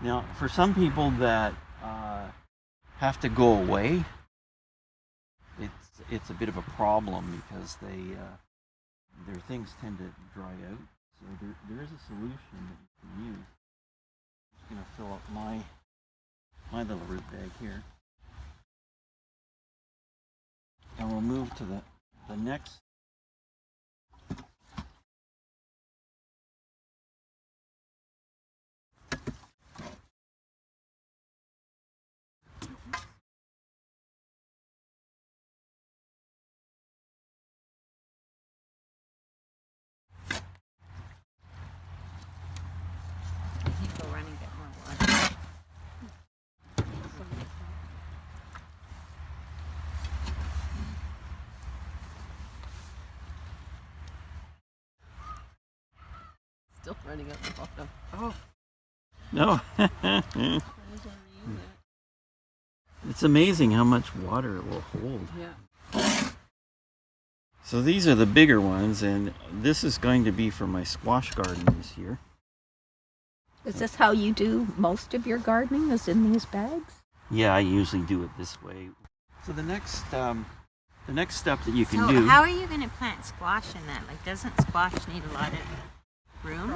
Now, for some people that have to go away, it's a bit of a problem because their things tend to dry out. So there is a solution that you can use. I'm just going to fill up my little root bag here. And we'll move to the next. Go running, get more water. Still running up the bottom. Oh. No. It's amazing how much water it will hold. Yeah. So these are the bigger ones, and this is going to be for my squash garden this year. Is this how you do most of your gardening, is in these bags? Yeah, I usually do it this way. So the next step that you can So do. how are you going to plant squash in that? Like, doesn't squash need a lot of room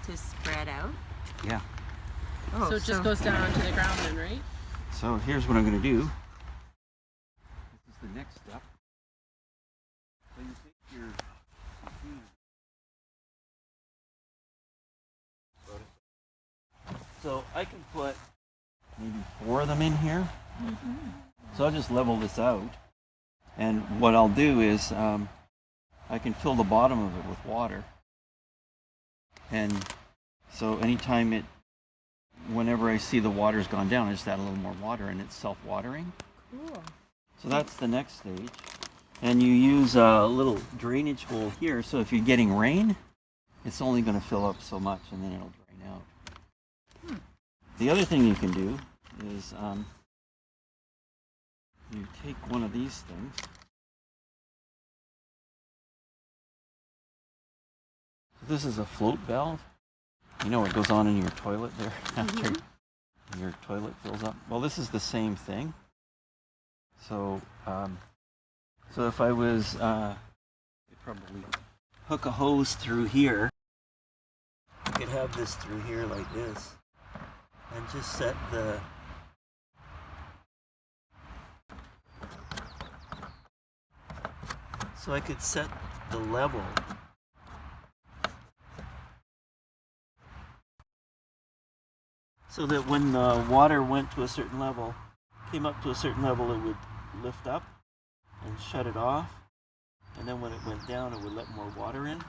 to spread out? Yeah. Oh, So it just goes down onto the ground then, right? So here's what I'm going to do. This is the next step. So you take your So I can put maybe 4 of them in here. Mm-hmm. So I'll just level this out. And what I'll do is I can fill the bottom of it with water. And so anytime whenever I see the water's gone down, I just add a little more water and it's self-watering. Cool. So that's the next stage. And you use a little drainage hole here, so if you're getting rain, it's only going to fill up so much and then it'll drain out. The other thing you can do is you take one of these things. This is a float valve. You know what goes on in your toilet there after your toilet fills up? Well, this is the same thing. So if I was, I'd probably hook a hose through here. I could have this through here like this, and just set the so I could set the level. So that when the water went to a certain level, came up to a certain level, it would lift up and shut it off. And then when it went down, it would let more water in.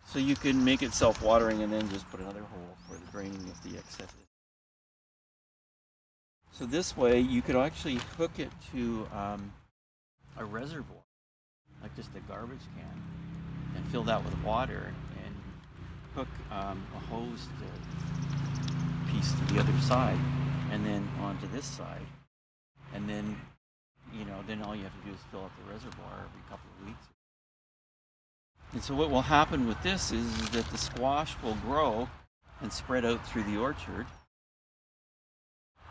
So you can make it self-watering and then just put another hole for the draining of the excess. So this way, you could actually hook it to a reservoir, like just a garbage can, and fill that with water and hook a hose piece to the other side and then onto this side, and then then all you have to do is fill up the reservoir every couple of weeks. And so what will happen with this is that the squash will grow and spread out through the orchard,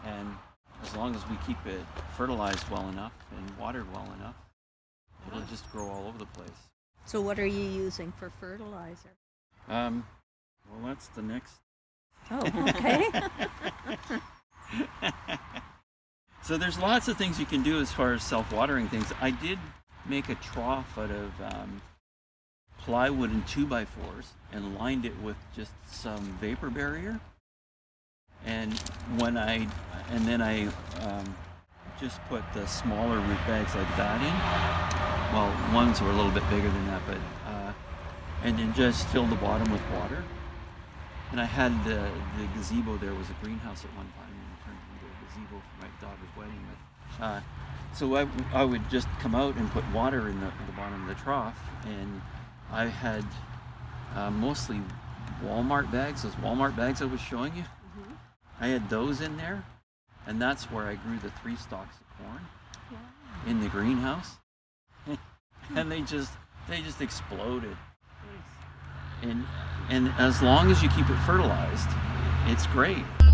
and as long as we keep it fertilized well enough and watered well enough, it'll just grow all over the place. So what are you using for fertilizer? Well, that's the next. Oh, okay. So there's lots of things you can do as far as self-watering things. I did make a trough out of plywood and 2x4s and lined it with just some vapor barrier. And then I just put the smaller root bags like that in. Well, ones were a little bit bigger than that, but and then just filled the bottom with water. And I had the gazebo there was a greenhouse at one time and turned it into a gazebo for my daughter's wedding. So I would just come out and put water in the bottom of the trough, and I had mostly Walmart bags, those Walmart bags I was showing you. Mm-hmm. I had those in there, and that's where I grew the 3 stalks of corn in the greenhouse. And they just exploded. And as long as you keep it fertilized, It's great.